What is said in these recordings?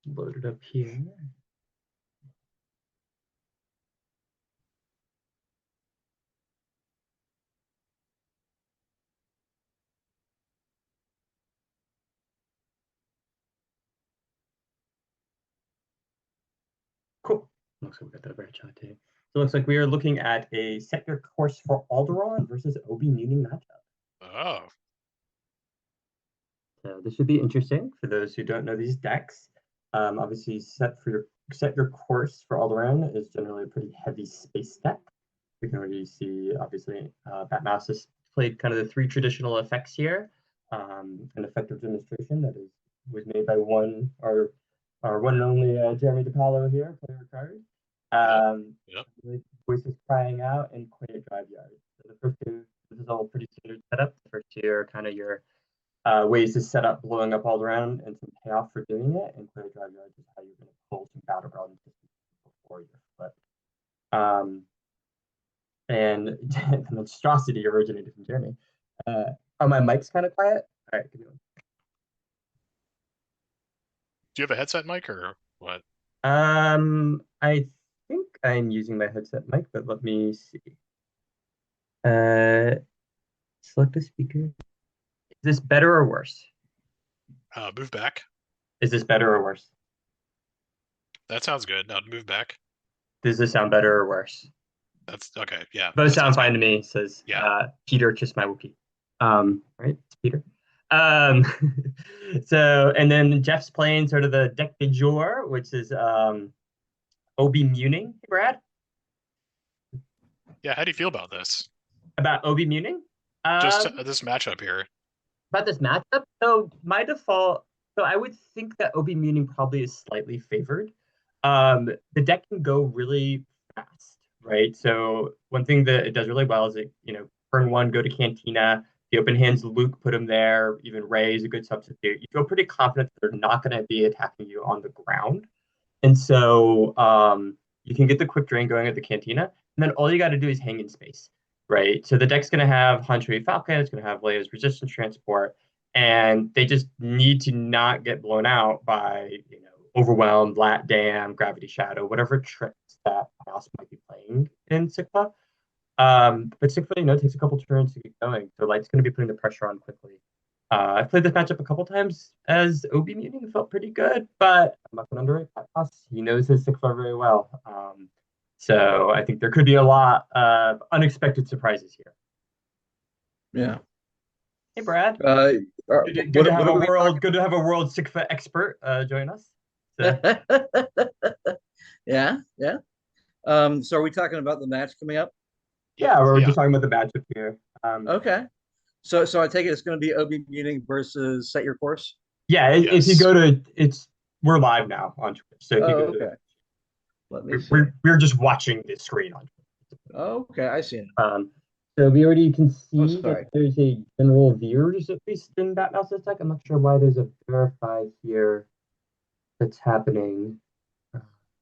load it up here. Cool. Looks like we got that very chat too. So it looks like we are looking at a set your course for Alderaan versus Obimuning matchup. Oh. So this should be interesting for those who don't know these decks. Obviously, set your course for Alderaan is generally a pretty heavy space deck. We can already see, obviously, Batmouse has played kind of the three traditional effects here. An effective demonstration that was made by our one and only Jeremy DiPaolo here, player card. Yep. Voices crying out and Quiet Drive Yard. So the first two, this is all pretty standard setup. The first two are kind of your ways to set up blowing up Alderaan and some payoff for doing it. And Quiet Drive Yard is how you're going to pull some battleground before your flip. And the monstrosity originated from Jeremy. Oh, my mic's kind of quiet. All right, give me one. Do you have a headset mic or what? I think I'm using my headset mic, but let me see. Select a speaker. Is this better or worse? Move back. Is this better or worse? That sounds good. Now move back. Does this sound better or worse? That's okay. Yeah. Both sound fine to me, says Peter Chismywookie. Right? It's Peter. So, and then Jeff's playing sort of the deck du jour, which is Obimuning. Brad? Yeah, how do you feel about this? About Obimuning? Just this matchup here. About this matchup? So my default, so I would think that Obimuning probably is slightly favored. The deck can go really fast, right? So one thing that it does really well is it, turn one, go to Cantina. The open hands Luke, put him there. Even Ray is a good substitute. You feel pretty confident that they're not going to be attacking you on the ground. And so you can get the quick drain going at the Cantina. And then all you got to do is hang in space, right? So the deck's going to have Huntry Falcon. It's going to have Leia's Resistance Transport. And they just need to not get blown out by, Overwhelmed, Lat Dam, Gravity Shadow, whatever tricks that Mouse might be playing in SYCFA. But SYCFA, takes a couple turns to get going. So Light's going to be putting the pressure on quickly. I've played this matchup a couple times as Obimuning, felt pretty good, but I'm not going to underrate Patmos. He knows his SYCFA very well. So I think there could be a lot of unexpected surprises here. Yeah. Hey, Brad. Good to have a world SYCFA expert join us. So. Yeah. So are we talking about the match coming up? Yeah, we're just talking about the matchup here. Okay. So I take it it's going to be Obimuning versus Set Your Course? Yeah, if you go to we're live now on Twitch. So if you go to we're just watching the screen on Twitch. Okay, I see it. So we already can see that there's a general Veers, at least in Batmouse's deck. I'm not sure why there's a verify here that's happening.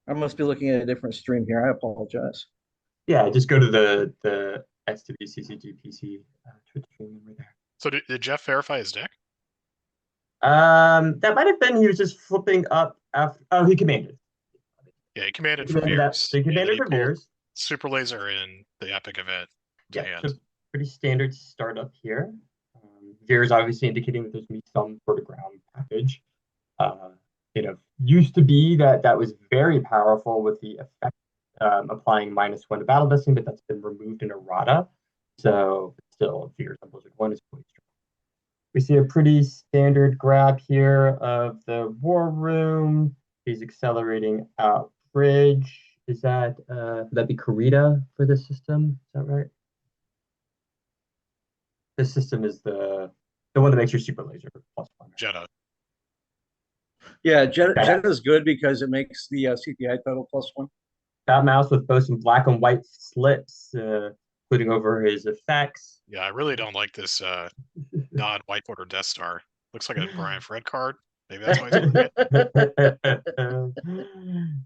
I must be looking at a different stream here. I apologize. Yeah, just go to the STV CCG PC Twitch stream right there. So did Jeff verify his deck? That might have been he was just flipping up after. Oh, he commanded. Yeah, he commanded for Veers. He commanded for Veers. Super Laser in the Epic event. Yeah, so pretty standard startup here. Veers obviously indicating that there's going to be some sort of ground package. Used to be that was very powerful with the effect applying -1 to battle vesting, but that's been removed in errata. So still, Veers on Blizzard 1 is quite strong. We see a pretty standard grab here of the War Room. He's accelerating out Bridge. Is that would that be Karita for this system? Is that right? This system is the one that makes your Super Laser +1. Jedha. Yeah, Jedha is good because it makes the CPI total +1. Batmouse with both some black and white slips, including over his effects. Yeah, I really don't like this non-white border Death Star. Looks like a Brian Fred card. Maybe that's why he's doing it.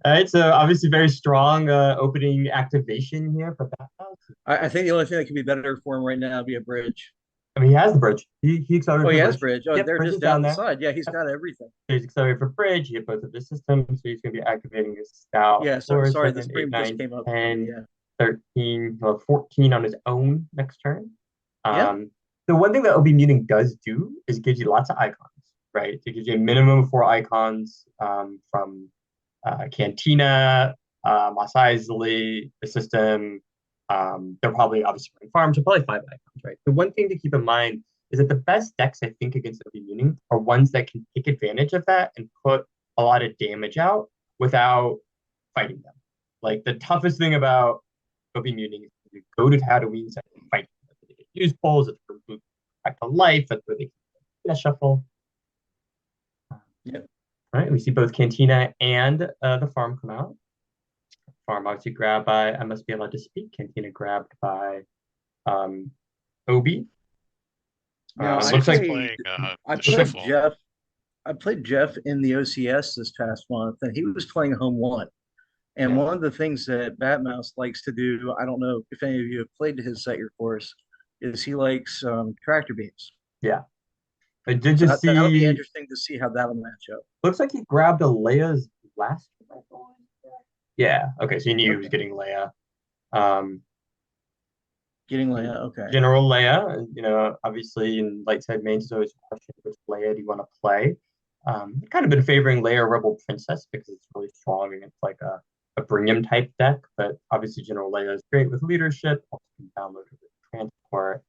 All right, so obviously very strong opening activation here for Batmouse. I think the only thing that could be better for him right now would be a Bridge. I mean, he has the bridge. He accelerated Oh, for he the has bridge. bridge. Oh, Yep, they're bridge is just down down the there. side. Yeah, he's Yep. got everything. So he's accelerated for bridge. He hit both of his systems, so he's going to be activating his scout. Yeah, Floor, sorry, the 7, 8, screen just 9, came up for me. 10, Yeah. 13, 14 on his own next turn. Yeah. The one thing that Obimuning does do is gives you lots of icons, right? It gives you a minimum of 4 icons from Cantina, Mos Eisley, the system. They're probably obviously running farms, so probably 5 icons, right? The one thing to keep in mind is that the best decks, I think, against Obimuning are ones that can take advantage of that and put a lot of damage out without fighting them. Like the toughest thing about Obimuning is you go to Tatooine and fight them. They get use polls, it's for back to life, that's where they can shuffle. Yeah. Right, we see both Cantina and the farm come out. Farm obviously grabbed by I Must Be Allowed to Speak. Cantina grabbed by Obi. Now I Looks like playing I the played shuffle. Jeff. I played Jeff in the OCS this past month, and he was playing home one. And one of the things that Batmouse likes to do, I don't know if any of you have played his set your course, is he likes tractor beams. Yeah. I did So just that'll be see. interesting to see how that'll match up. Looks like he grabbed a Leia's last rifle. Yeah. Okay. So he knew he was getting Leia. Um, Getting Leia, okay. General Leia, obviously in light side mains is always a question which Leia do you want to play. Kind of been favoring Leia Rebel Princess because it's really strong and it's like a Bringham type deck, but obviously General Leia is great with leadership. Also can download her with transport.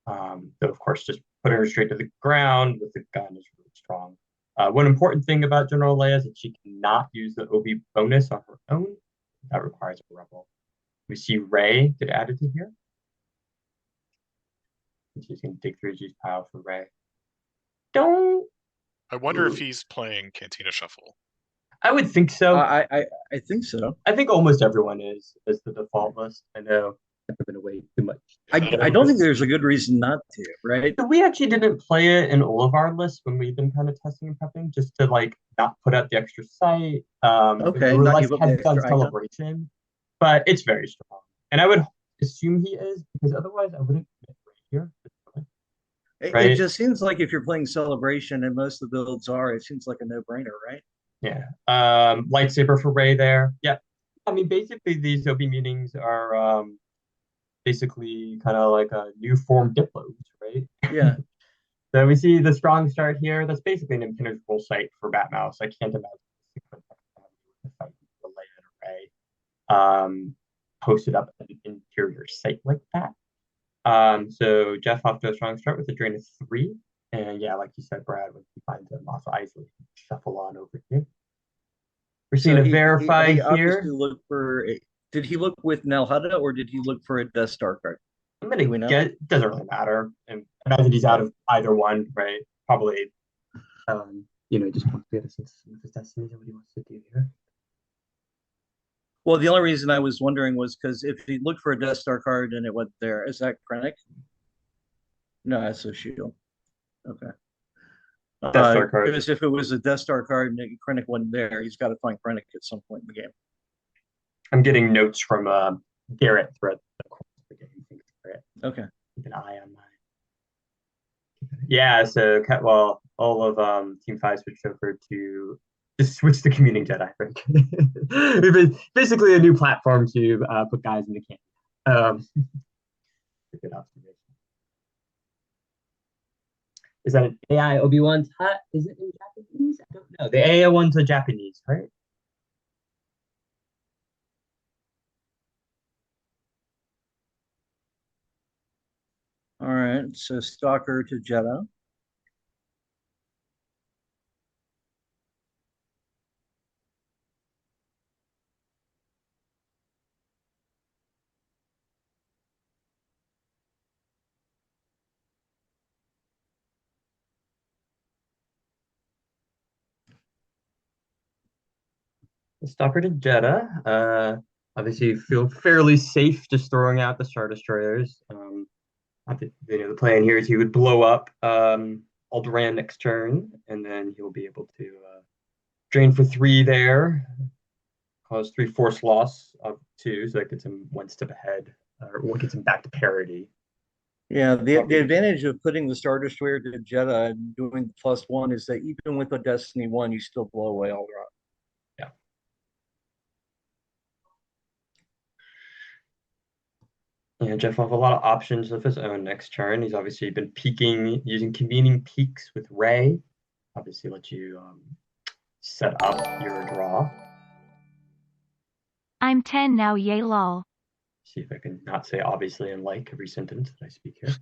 Though of course just putting her straight to the ground with the gun is really strong. One important thing about General Leia is that she cannot use the Obi bonus on her own. That requires a Rebel. We see Rey get added to here. She's going to dig through G's pile for Rey. I wonder if he's playing Cantina Shuffle. I would think so. I think so. I think almost everyone is as the default list. I know I've been away too much. I don't think there's a good reason not to, right? So we actually didn't play it in all of our lists when we've been kind of testing and prepping, just to like not put out the extra site. Okay, we were not less give up the heavy on extra icon. celebration, but it's very strong. And I would assume he is because otherwise I wouldn't commit right here. Right? It just seems like if you're playing celebration and most of the builds are, it seems like a no-brainer, right? Yeah. Lightsaber for Rey there. Yeah. I mean, basically these Obimunings are basically kind of like a new form Diplos, right? Yeah. So we see the strong start here. That's basically an impenetrable site for Batmouse. I can't imagine the fight with Leia and Rey posted up an interior site like that. So Jeff off to a strong start with a drain of 3. And yeah, like you said, Brad, when he finds a Mos Eisley, shuffle on over here. We're seeing a verify here. Did he look with Nel Hutta or did he look for a Death Star card? I'm gonna get. It doesn't really matter. And I imagine he's out of either one, right? Probably, just wants to get a sense of his destiny and what he wants to do here. Well, the only reason I was wondering was because if he looked for a Death Star card and it went there, is that Krennic? No, that's a shield. Okay. Death Star card. Because if it was a Death Star card and Krennic wasn't there, he's got to find Krennic at some point in the game. I'm getting notes from Garrett throughout the course of the game. Okay. Keep an eye on mine. Yeah, so all of Team 5 switched over to just switch to Communing Jedi, right? Basically a new platform to put guys in the camp. Good observation. Is that an AI Obi-Wan's hut? Is it in Japanese? I don't know. The AI one's a Japanese, right? All right, so Stalker to Jeddah. Stalker to Jeddah. Obviously, you feel fairly safe just throwing out the Star Destroyers. The plan here is he would blow up Alderaan next turn, and then he'll be able to drain for 3 there, cause 3 force loss of 2, so that gets him 1 step ahead, or what gets him back to parity. Yeah, the Probably. advantage of putting the Star Destroyer to Jeddah and doing the +1 is that even with a Destiny 1, you still blow away all the rock. Yeah. Yeah, Jeff will have a lot of options of his own next turn. He's obviously been peeking, using convening peaks with Ray. Obviously, let you set up your draw. I'm 10 now, yay lol. See if I can not say obviously and like every sentence that I speak here.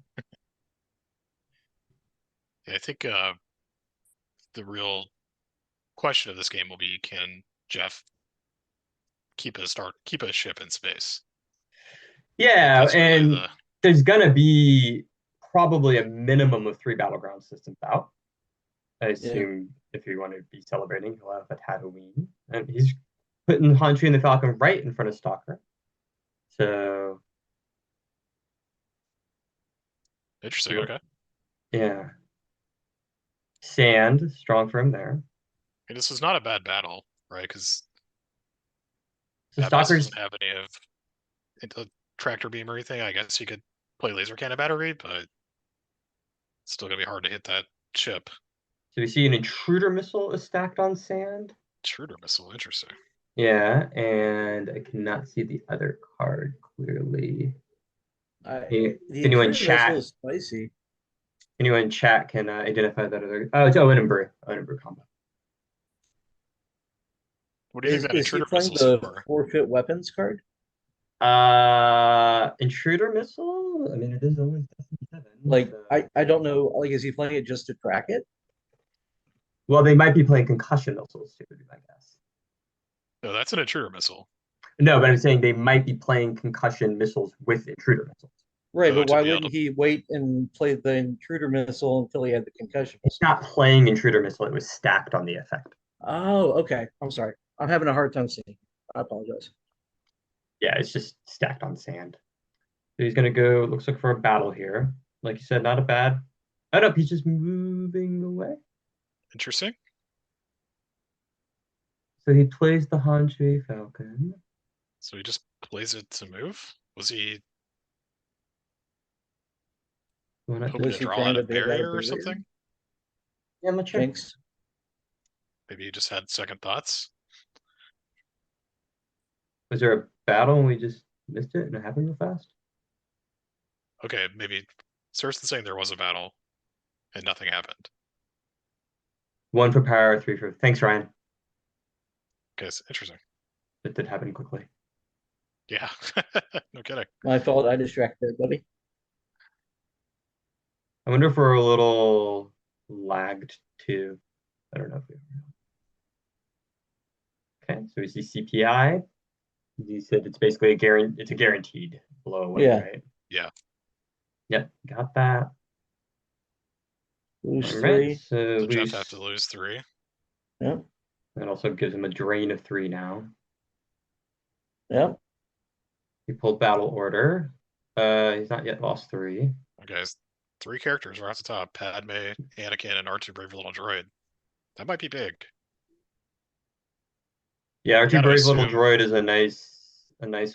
Yeah, I think the real question of this game will be, can Jeff keep a ship in space? Yeah, That's really and the there's gonna be probably a minimum of 3 battleground systems out. I Yeah. assume if you want to be celebrating, he'll have a Tatooine. And he's putting Hanshi and the Falcon right in front of Stalker. So interesting. Okay. yeah. Sand, strong for him there. Hey, this is not a bad battle, right? Because So Badmouse Stalker's, doesn't have any of the tractor beam or anything. I guess you could play laser cannon battery, but it's still gonna be hard to hit that ship. so we see an intruder missile is stacked on sand. Intruder missile, interesting. Yeah, and I cannot see the other card clearly. The Anyone intruder missile chat? is spicy. Anyone in chat can identify that other? Oh, it's Owen and Brew. Owen and Brew combo. What do you think that Is he intruder playing missile's the for? forfeit weapons card? Intruder missile. I mean, it is always Destiny 7. Like, So. I don't know. Like, is he playing it just to track it? Well, they might be playing concussion missiles too, would be my guess. No, that's an intruder missile. No, but I'm saying they might be playing concussion missiles with intruder missiles. Right, Oh, but to why be able wouldn't to. he wait and play the intruder missile until he had the concussion It's missile? not playing intruder missile; it was stacked on the effect. Oh, okay. I'm sorry. I'm having a hard time seeing. I apologize. Yeah, it's just stacked on sand. So he's gonna go. Looks like for a battle here. Like you said, not a bad. Oh no, he's just moving away. Interesting. So he plays the Hanji Falcon. So he just plays it to move? Was he hoping Was to he draw trying out to a bait out a barrier or barrier? something? Yeah, I'm not sure. Jinx. Maybe he just had second thoughts. Was there a battle and we just missed it and it happened real fast? Okay, maybe Cersei's saying there was a battle and nothing happened. 1 for power, 3 for. Thanks, Ryan. Okay, it's interesting. It did happen quickly. Yeah, no kidding. My fault. I distracted everybody. I wonder if we're a little lagged too. I don't know if we are. Okay, so we see CPI. You said it's basically it's a guaranteed blow away, Yeah. right? Yeah. Yep, got that. Lose All right, 3. so So we Jeff have to lose 3. Yep. that also gives him a drain of 3 now. Yep. He pulled battle order. He's not yet lost 3. Okay, 3 characters right off the top: Padme, Anakin, and R2 Brave Little Droid. That might be big. Yeah, our You two gotta brave little assume. droid is a nice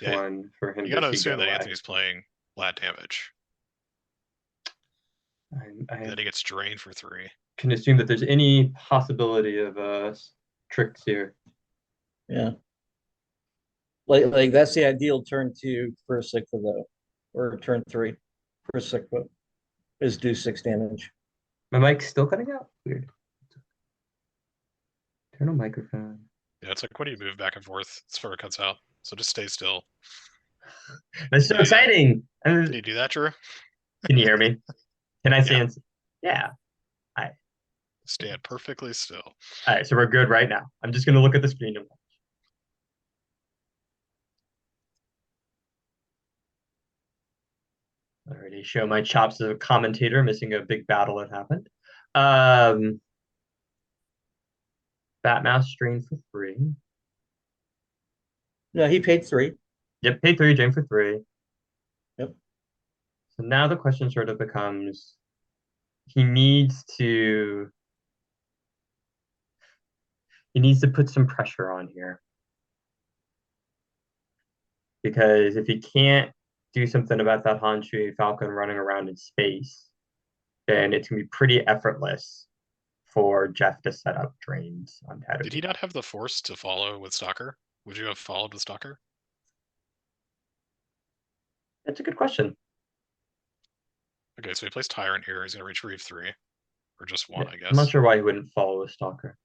Yeah, one for him you to gotta see assume go that away. Anthony's playing flat damage. I And then he gets drained for 3. can assume that there's any possibility of tricks here. Yeah. Like that's the ideal turn 2 for a SYCFA though, or turn 3 for a SYCFA is do 6 damage. My mic's still cutting out. Weird. Turn on microphone. Yeah, it's like when you move back and forth, it sort of cuts out. So just stay still. That's so exciting. Can you do that, Drew? Can you hear me? Can I Yeah. see? Yeah. Stand perfectly still. All right, so we're good right now. I'm just gonna look at the screen and watch. Already show my chops as a commentator, missing a big battle that happened. Bat Mouse strain for 3. No, he paid 3. Yep, pay 3, drain for 3. Yep. So now the question sort of becomes he needs to put some pressure on here. Because if he can't do something about that Hanshu Falcon running around in space, then it's gonna be pretty effortless for Jeff to set up drains on Tatooine. Did he not have the force to follow with Stalker? Would you have followed with Stalker? That's a good question. Okay, so he plays Tyrant here. He's going to retrieve 3. Or just 1, I guess. I'm not sure why he wouldn't follow a Stalker.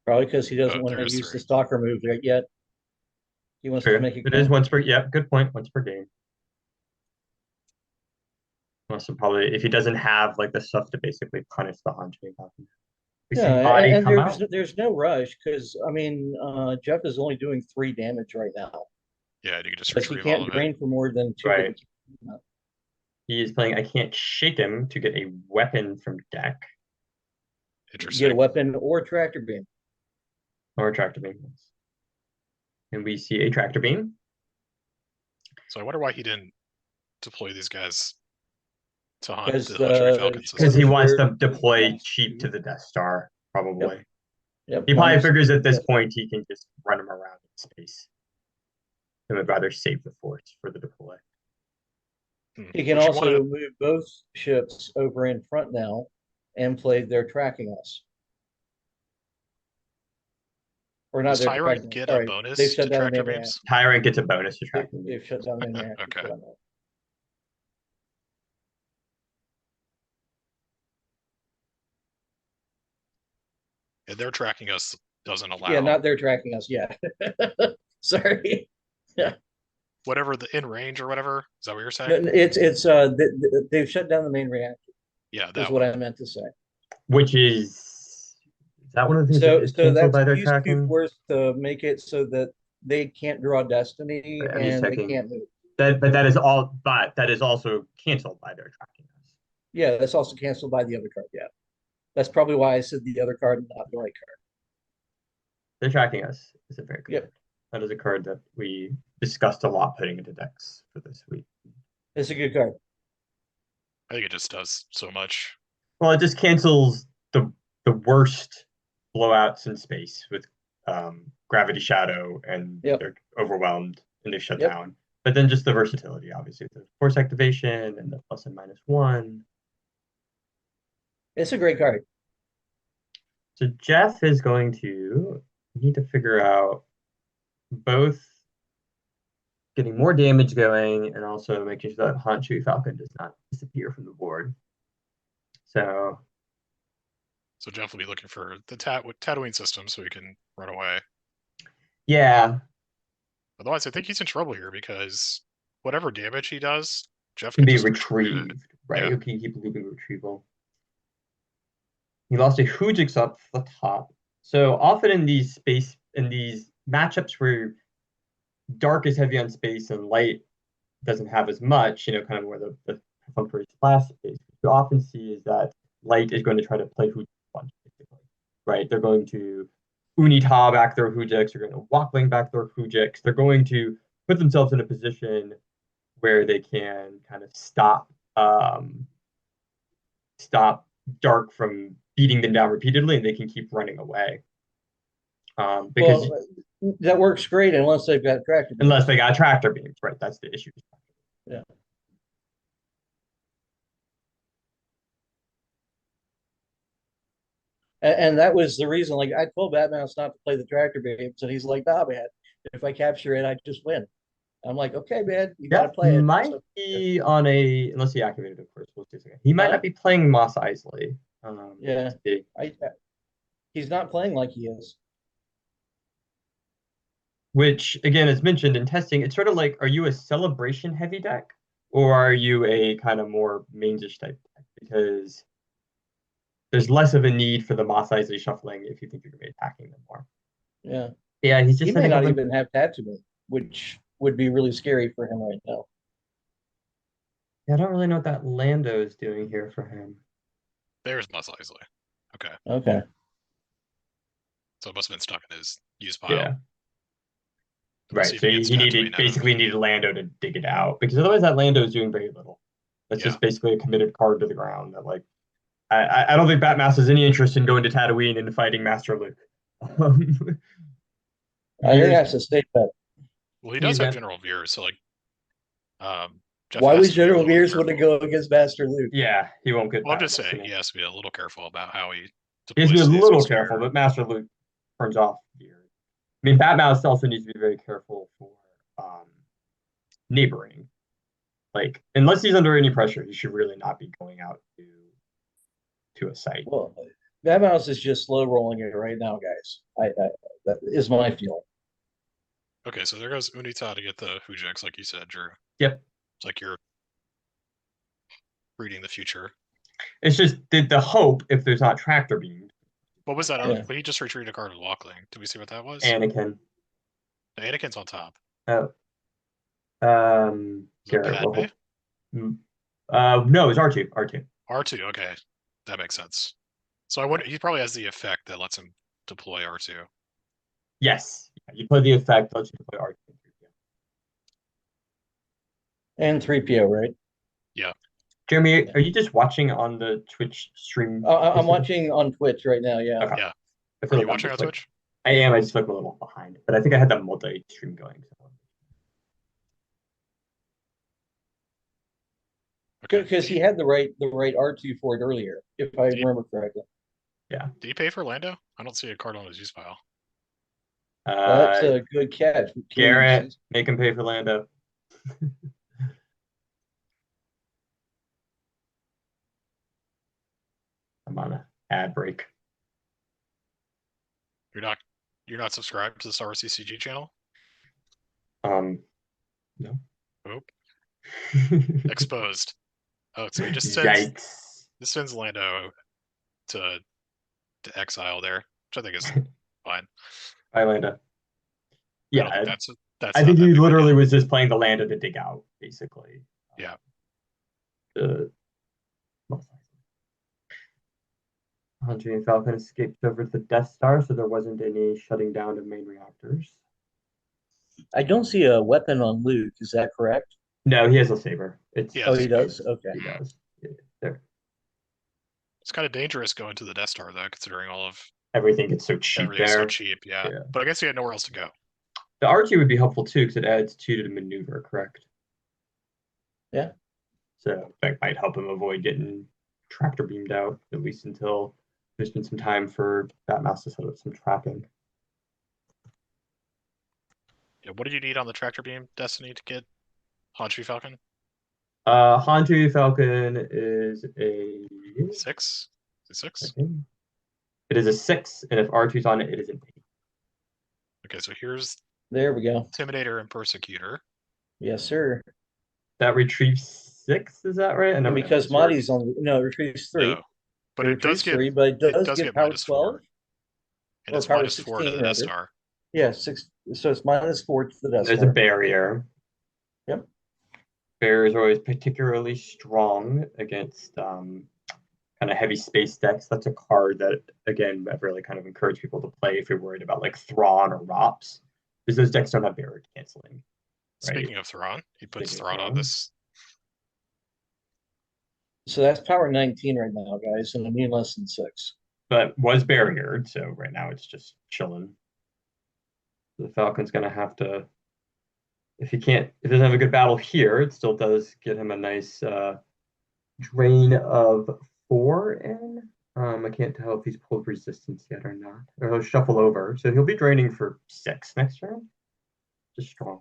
Probably because he doesn't want there to is use 3. the stalker move yet. He wants True. to make it. It is once per, yeah, good point. Once per game. Also, probably if he doesn't have like the stuff to basically punish the Hanshu Falcon. We see Yeah, body and come out. there's no rush because I mean Jeff is only doing 3 damage right now. Yeah, you can just But he retrieve all can't of drain it. for more than 2. Right. He is playing I Can't Shake Him to get a weapon from deck. Interesting. Get a weapon or tractor beam. Or a tractor beam. And we see a tractor beam. So I wonder why he didn't deploy these guys to hunt Because the Hanshu Falcon Because system. he wants to Where- deploy cheap to the Death Star, probably. Yep, He probably minus- figures at this yeah. point he can just run him around in space. He would rather save the force for the deploy. He can Which you also wanna- move both ships over in front now and play their tracking us. Or not Does their Tyrant tracking us, get sorry. a bonus They've to shut down the tractor main beams? Tyrant gets a bonus to reactor. tracking They've shut down the main reactor. Okay. So I know. And their tracking us doesn't allow. Yeah, not they're tracking us. Yeah. Sorry. Whatever the in range or whatever. Is that what you're saying? It's they've shut down the main reactor. Yeah, Is that what one. I meant to say. Which is that one of the things that is So canceled that's by their used tracking? force to make it so that they can't draw destiny Right, I'm just and they checking. can't move. But that is also canceled by their tracking. Yeah, that's also canceled by the other card. Yeah, that's probably why I said the other card and not the right card. They're tracking us. Is a very good. Yep. Card. That is a card that we discussed a lot putting into decks for this week. It's a good card. I think it just does so much. Well, it just cancels the worst blowouts in space with Gravity Shadow, and Yep. they're overwhelmed and they shut Yep. down. But then just the versatility, obviously, the force activation and the plus and -1. It's a great card. So Jeff is going to need to figure out both getting more damage going and also making sure that Hanshu Falcon does not disappear from the board. So Jeff will be looking for the Tatooine system so he can run away. yeah, Otherwise, I think he's in trouble here because whatever damage he does, Jeff can can be just retrieve it. retrieved, right? Yeah. You can keep looping retrieval. He lost a Hujix up the top. So often in these matchups where dark is heavy on space and light doesn't have as much, kind of where the perfunctory splash space, what you often see is that light is going to try to play Hujix bunch, basically, right? They're going to Unita back their Hujix, they're going to Walkling back their Hujix, they're going to put themselves in a position where they can kind of stop dark from beating them down repeatedly, and they can keep running away. Because that works great unless they've got tractor beams. Unless they got tractor beams, right? That's the issue. Yeah. And that was the reason. Like I told Batman not to play the tractor beams, and he's like, "Nah, man. If I capture it, I just win." I'm like, "Okay, man, you gotta play it." Might be on a unless he activated it first. We'll see. He might not be playing Mos Eisley. Yeah, he's not playing like he is. Which again, as mentioned in testing, it's sort of like, are you a celebration heavy deck, or are you a kind of more mains-ish type deck? Because there's less of a need for the Mos Eisley shuffling if you think you're going to be attacking them more. Yeah. Yeah, he's just he may not even have Tatooine, which would be really scary for him right now. Yeah, I don't really know what that Lando is doing here for him. There's Mos Eisley. Okay. Okay. So it must have been stuck in his used pile. Yeah. We'll Right. So he basically needed Lando to dig it out, because otherwise that Lando is doing very little. That's just basically a committed card to the ground that, like, I don't think Batmass has any interest in going to Tatooine and fighting Master Luke. I think that's a state bet. Well, he does have General Veer, so like Jeff Why has would to be a General little Gears want to careful. go against Master Luke? Yeah, he won't get Well, I'm that just saying destiny. he has to be a little careful about how he He has to be deploys a the little sphere. careful, but Master Luke turns off gear. I mean, Batmouse also needs to be very careful for neighboring. Like, unless he's under any pressure, he should really not be going out to a site. Well, that mouse is just slow rolling it right now, guys. That is my feeling. Okay, so there goes Unita to get the Hujix, like you said, Drew. Yep. It's like you're reading the future. It's just the hope if there's not tractor beamed. What was that? Yeah. But he just retreated a card with Walkling. Did we see what that was? Anakin. The Anakin's on top. Oh. Is it Garrett. Padme? No, it's R2. R2. R2, okay. That makes sense. So I wonder, he probably has the effect that lets him deploy R2. Yes. You play the effect, lets you deploy R2. And 3PO, right? Yeah. Jeremy, are you just watching on the Twitch stream? I'm watching on Twitch right now. Yeah. Okay. Yeah. I Are feel you like I'm watching on just like, Twitch? I am. I just feel like I'm a little behind, but I think I had that multi-stream going. So. Okay. Because he had the right R2 for it earlier, if I remember correctly. Yeah. Did he pay for Lando? I don't see a card on his use file. That's a good catch. Garrett, make him pay for Lando. I'm on an ad break. You're not subscribed to the Star Wars CCG channel? No. Oh. Exposed. Oh, so he just sends Lando to exile there, which I think is fine. Bye, Lando. Yeah, I don't think that's I think he literally was just playing the Lando to dig out, basically. Yeah. Hunter and Falcon escaped over to the Death Star, so there wasn't any shutting down of main reactors. I don't see a weapon on Luke. Is that correct? No, he has a saber. Oh, he does? Okay. He does. Yeah, there. It's kind of dangerous going to the Death Star, though, considering all of everything gets so cheap everything's there. so cheap, yeah. But I guess he had nowhere else to go. The R2 would be helpful too, because it adds 2 to the maneuver, correct? Yeah. So that might help him avoid getting tractor beamed out, at least until there's been some time for Batmouse to set up some tracking. Yeah, what do you need on the tractor beam, Destiny, to get Hanshi Falcon? Hanshi Falcon is a 6? Is it 6? It is a 6, and if R2's on it, it is an 8. Okay, so here's there we go. Intimidator and Persecutor. Yes, sir. That retrieves 6, is that right? And because Mahdi's on, no, it retrieves 3. No, but it does get 3, but it does get power 12. 4. And it's power minus 4 to the Death Star. Yeah, 6. So it's minus 4 to the Death Star. There's a barrier. Yep. Barriers are always particularly strong against kind of heavy space decks. That's a card that, again, I've really kind of encouraged people to play if you're worried about like Thrawn or ROPS, because those decks don't have barrier canceling. Right? Speaking of Thrawn, he puts Thrawn on this. So that's power 19 right now, guys, and I mean less than 6. But was barriered, so right now it's just chilling. The Falcon's going to have to, if it doesn't have a good battle here, it still does get him a nice drain of 4 in. I can't tell if he's pulled resistance yet or not. Or he'll shuffle over. So he'll be draining for 6 next turn. Just strong.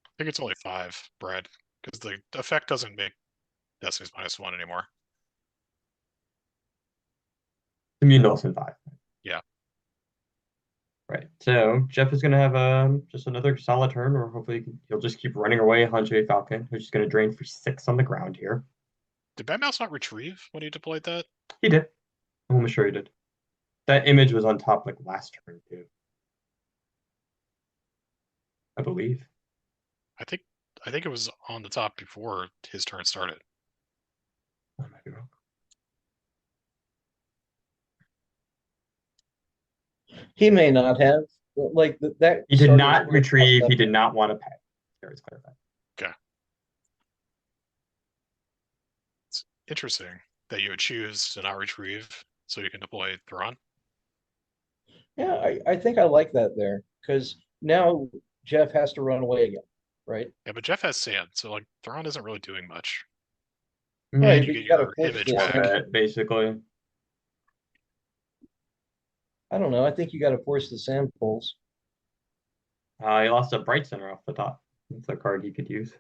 I think it's only 5, Brad, because the effect doesn't make Destiny's -1 anymore. Immune to less than 5. Yeah. Right. So Jeff is going to have just another solid turn, or hopefully he'll just keep running away Hanshi Falcon, who's just going to drain for 6 on the ground here. Did Batmouse not retrieve when he deployed that? He did. I'm almost sure he did. That image was on top like last turn too, I believe. I think it was on the top before his turn started. I might be wrong. He may not have, like that. He did not retrieve. He did not want to pay. There's clarified. Okay. It's interesting that you would choose to not retrieve so you can deploy Thrawn. Yeah, I think I like that there, because now Jeff has to run away again, right? Yeah, but Jeff has sand, so like Thrawn isn't really doing much. Right, And you but get you got to your force image the back. sand. Basically. I don't know. I think you got to force the sand pulls. He lost a Bright Center off the top. That's a card he could use.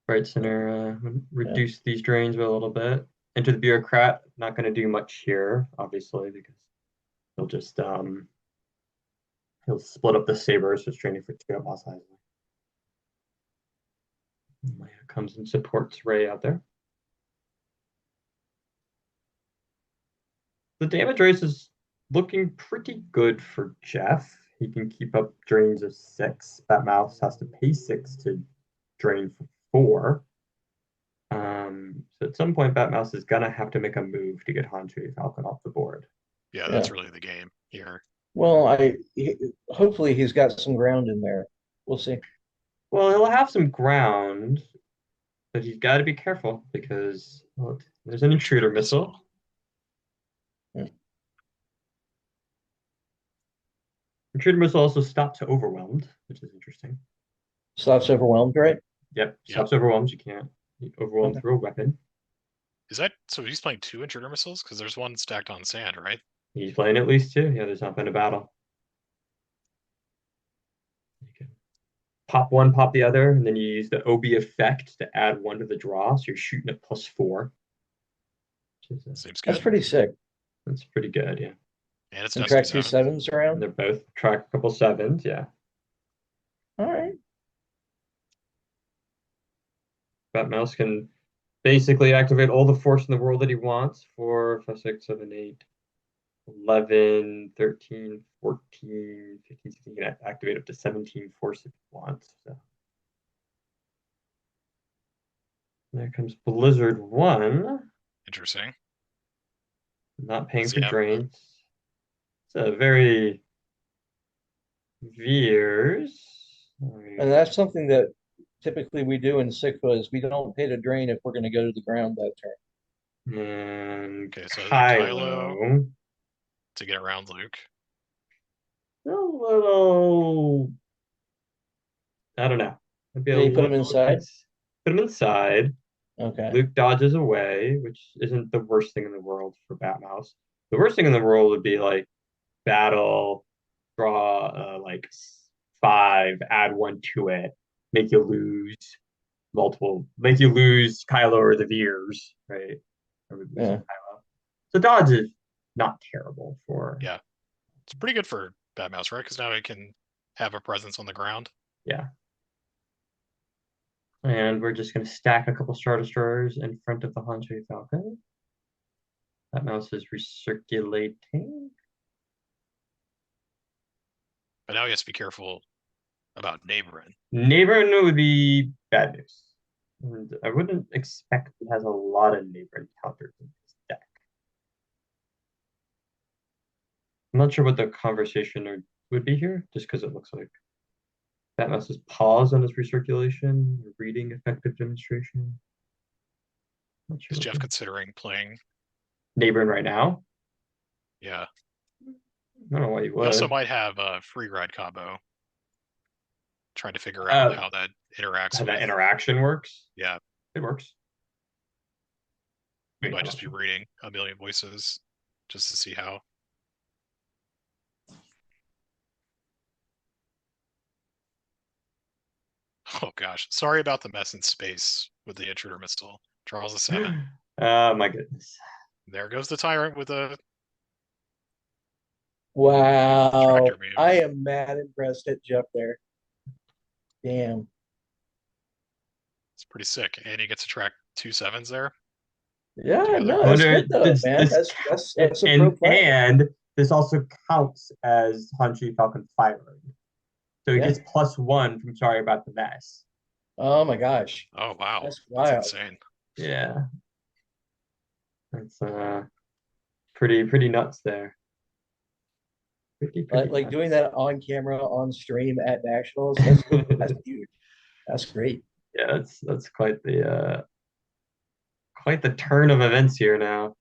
Bright Center reduce these drains by a little bit. Enter the Bureaucrat, not going to do much here, obviously, because he'll just he'll split up the Sabers, so it's training for 2 at Boss Heisley. Leia comes and supports Ray out there. The damage race is looking pretty good for Jeff. He can keep up drains of 6. That mouse has to pay 6 to drain for 4. So at some point, Batmouse is gonna have to make a move to get Hanshi Falcon off the board. Yeah, that's really the game here. Well, hopefully he's got some ground in there. We'll see. Well, he'll have some ground, but he's got to be careful because there's an intruder missile. Intruder missile also stops overwhelmed, which is interesting. Stops overwhelmed, right? Yep, stops overwhelmed. You can't overwhelm through a weapon. Is that so? He's playing 2 intruder missiles because there's one stacked on sand, right? He's playing at least 2. Yeah, there's not been a battle. You can pop one, pop the other, and then you use the OB effect to add 1 to the draw. So you're shooting at +4. Seems good. That's pretty sick. That's pretty good, yeah. And it's track 2 7s around. And they're both track a couple 7s, yeah. All right. Batmouse can basically activate all the force in the world that he wants. 4, 5, 6, 7, 8, 11, 13, 14, 15, 16. He can activate up to 17 force if he wants. So. There comes Blizzard 1. Interesting. Not paying for drains. It's a very Veers. And that's something that typically we do in SYCFA is we don't pay to drain if we're going to go to the ground that turn. And okay, so Kylo to get around Luke. A little, I don't know. Did he put him inside? Put him inside. Okay. Luke dodges away, which isn't the worst thing in the world for Batmouse. The worst thing in the world would be like battle, draw like 5, add 1 to it, make you lose Kylo or the Veers, right? Yeah. So dodge is not terrible for. Yeah, it's pretty good for Batmouse, right? Because now he can have a presence on the ground. Yeah. And we're just going to stack a couple Star Destroyers in front of the Hanshi Falcon. That mouse is recirculating. But now he has to be careful about neighboring. Neighboring would be bad news. And I wouldn't expect he has a lot of neighboring counters in his deck. I'm not sure what the conversation would be here, just because it looks like that mouse is pause on his recirculation, reading effective demonstration. Not sure. Is Jeff considering playing neighboring right now? Yeah. I don't know why you would. He also might have a free ride combo. Trying to figure out how that interacts. How that interaction works? Yeah. It works. We might just be reading a million voices just to see how. Oh gosh, sorry about the mess in space with the intruder missile. Charles the 7th. Oh my goodness. There goes the tyrant with a. Wow, I am mad impressed at Jeff there. Damn. It's pretty sick, and he gets to track 2 7s there. Yeah, no, that's good though, man. That's a pro play. And this also counts as Hanshi Falcon firing. So he gets +1 from sorry about the mess. Oh my gosh. Oh wow. That's wild. That's insane. Yeah. That's pretty nuts there. Pretty like nuts. doing that on camera, on stream at nationals, that's huge. That's great. Yeah, that's quite the turn of events here now.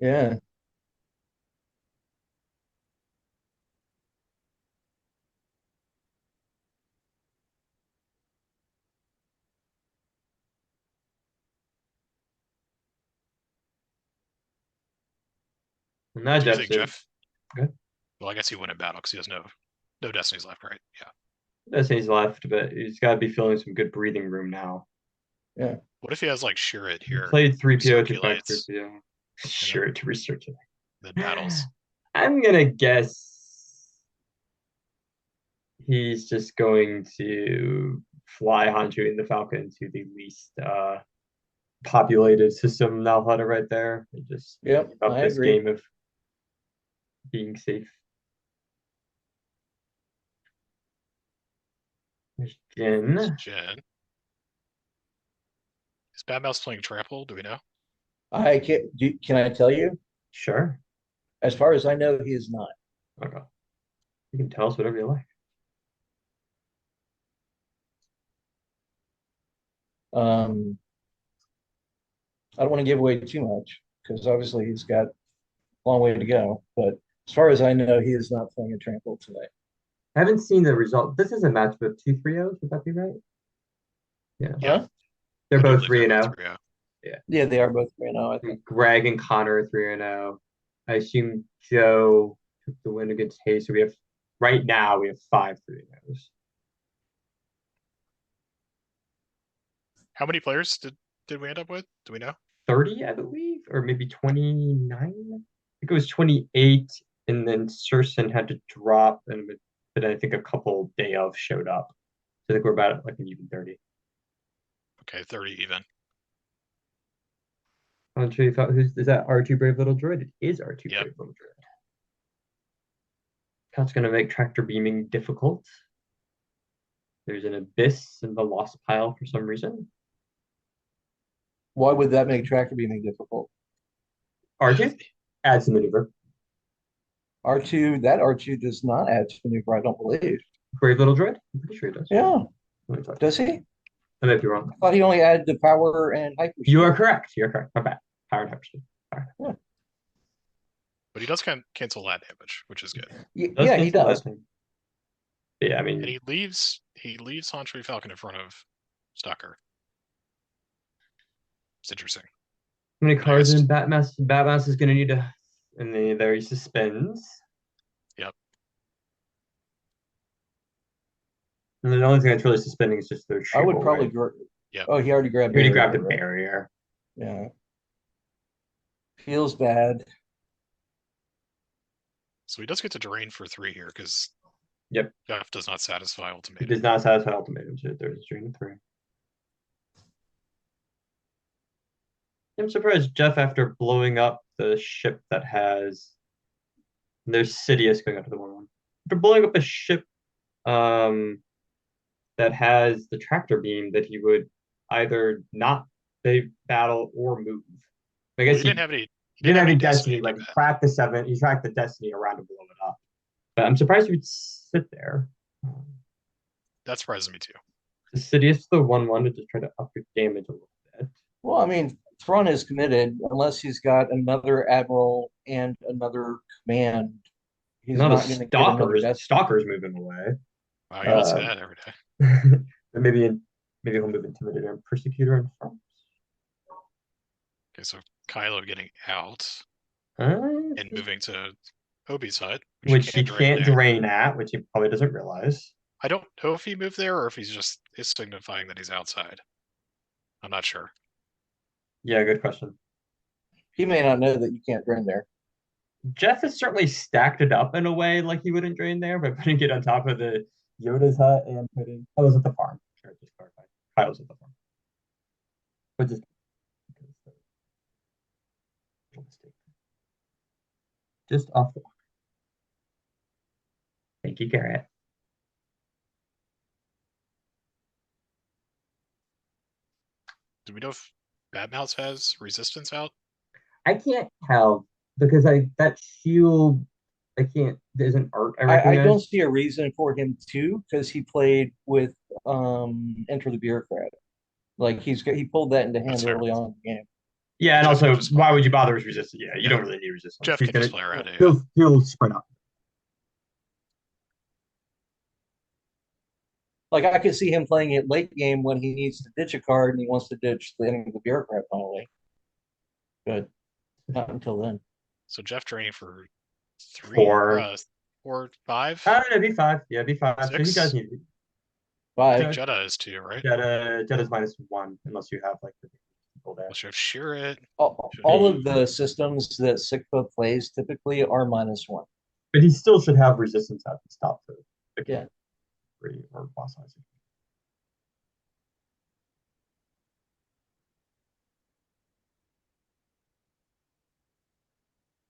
Yeah. Now Do you Jeff think said, Jeff? Good. Well, I guess he went in battle because he has no destinies left, right? Yeah. Destiny's left, but he's got to be filling some good breathing room now. Yeah. What if he has like Shirit He here? played 3PO to back Circulates. 3PO. Sure, to research it. Then battles. I'm gonna guess he's just going to fly Hanju and the Falcon to the least populated system Nalhada right there and just Yep, keep up I this agree. game of being safe. There's Jin. Jen. Is Bad Mouse playing Trample? Do we know? I can I tell you? Sure. As far as I know, he is not. Okay. You can tell us whatever you like. I don't want to give away too much because obviously he's got a long way to go. But as far as I know, he is not playing a trample today. I haven't seen the result. This is a match with 2-3-0s, would that be right? Yeah. Yeah. Huh? They're I do both believe 3 they're and both 0. 3-0. Yeah, they are both 3-0, I think. Greg and Connor are 3 and 0. I assume Joe took the win against Hayes. So we have right now we have 5 3 and 0s. How many players did we end up with? Do we know? 30, I believe, or maybe 29. I think it was 28, and then Sursen had to drop, and but I think a couple day of showed up. So I think we're about at like an even 30. Okay, 30 even. I'm sure you thought, is that R2 Brave Little Droid? It is R2 Yep. Brave Little Droid. That's going to make tractor beaming difficult. There's an abyss in the lost pile for some reason. Why would that make tractor beaming difficult? R2 adds the maneuver. R2 does not add to maneuver, I don't believe. Brave Little Droid? I'm pretty sure it does. Yeah. Let me talk. Does he? I might be wrong. I thought he only added the power and hyperspeed. You are correct. You're correct. My bad. Power and hyperspeed. Yeah. But he does cancel that damage, which is good. Yeah, he does. Yeah, I mean, And he leaves Hantree Falcon in front of Stalker. It's interesting. how many cards Next. in Batmass? Batmass is going to need to, and then there he suspends. Yep. And the only thing that's really suspending is just their I would shield, probably right? Yep. Oh, he already grabbed He already barrier, grabbed a right? barrier. Yeah. Feels bad. So he does get to drain for 3 here because Yep. Jeff does not satisfy It ultimatum. does not satisfy ultimatum, so there's a string of 3. I'm surprised Jeff, after blowing up the ship that has, there's Sidious going up to the 1-1. After blowing up a ship that has the tractor beam, that he would either not save battle or move. I guess Well, he didn't have any. he didn't have any destiny, to but do he that. tracked the 7. He tracked the destiny around to blow it up. But I'm surprised he would sit there. That surprises me too. Is Sidious the 1-1 to just try to up your damage a little bit? Well, I mean, Thrawn is committed unless he's got another admiral and another command. He's Not not a going to get another stalker's destiny. stalker's moving away. Wow, you don't say Um, that every day. But maybe he'll move Intimidator and Persecutor in front. Okay, so Kylo getting out And and moving to Obi's side, which he can't there. drain at, which he probably doesn't realize. I don't know if he moved there or if he's just is signifying that he's outside. I'm not sure. Yeah, good question. He may not know that you can't drain there. Jeff has certainly stacked it up in a way like he wouldn't drain there by putting it on top of the Yoda's hut and putting Kylo's at the farm. Sure, just clarify. Kylo's at the farm. But just off the block. Thank you, Garrett. Do we know if Bad Mouse has resistance out? I can't tell because that shield isn't art. I don't see a reason for him to, because he played with Enter the Bureaucrat. Like he pulled that into hand That's fair. early on in the game. Yeah, and Jeff also, can just why play. would you bother with resistance? Yeah, you Yeah. don't really need resistance. Jeff He's can just play around it. He'll sprint up. Like I could see him playing it late game when he needs to ditch a card and he wants to ditch the Enter the Bureaucrat finally. But not until then. So Jeff draining for 3, 4. 4, 5, It'd be 5. Yeah, it'd be 5. So he 6. does need Five. I think Jetta is 2, right? Jetta's -1 unless you have like the people there. Unless you have shear it. All of the systems that SYCFA plays typically are -1. But he still should have resistance at the stop for the Yeah. 3 or boss size.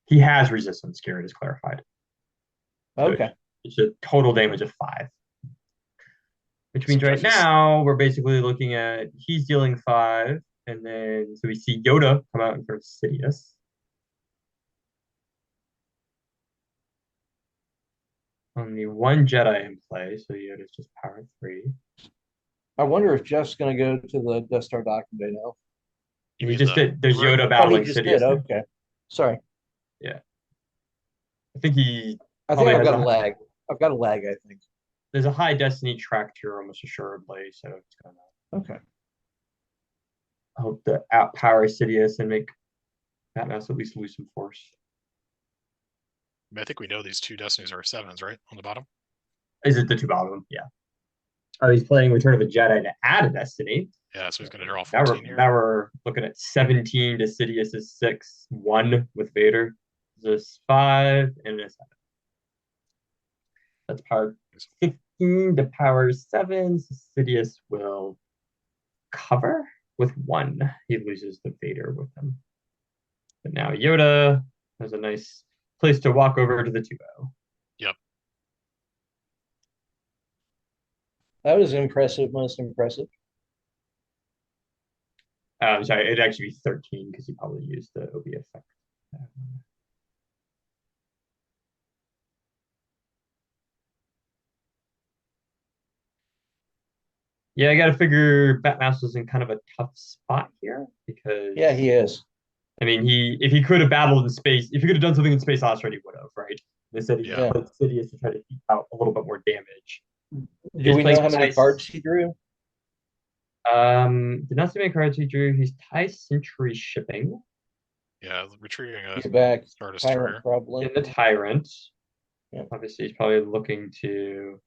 He has resistance, Garrett is clarified. So Okay. it's a total damage of 5. Which means So right Jeff is- now we're basically looking at he's dealing 5, and then so we see Yoda come out in front of Sidious. Only 1 Jedi in play, so Yoda's just power 3. I wonder if Jeff's going to go to the Death Star docking bay now. You He mean just the did. There's rewrite? Yoda Oh, he battling just Sidious. did. now. Okay. Sorry. I think he I think Probably I've has got a a- lag. I've got a lag, I think. there's a high destiny tracked here almost assuredly, so it's gonna Okay. hope to outpower Sidious and make that mouse at least lose some force. I mean, I think we know these 2 destinies are 7s, right? On the bottom. Is it the 2 bottom? Yeah. Oh, he's playing Return of a Jedi to add a destiny. Yeah, so he's going to draw Now 14 here. we're looking at 17 to Sidious's 6, 1 with Vader. This 5 and a 7. That's power 15 to power 7. So Sidious will cover with 1. He loses the Vader with him. But now Yoda has a nice place to walk over to the 2-0. Yep. That was impressive, most impressive. Sorry, it'd actually be 13 because he probably used the OB effect. Yeah, I gotta figure Batmouse is in kind of a tough spot here because Yeah, he is. I mean, if he could have battled in space, if he could have done something in space already, would have, right? They said he Yeah. played Sidious to try to eke out a little bit more damage. Do He's we playing know how many Thai- cards he drew? Did not see many cards he drew. He's Thai Century shipping Yeah, retrieving a Get back. Star Tyrant, Destroyer. probably. in the Tyrant. Yeah. Obviously, he's probably looking to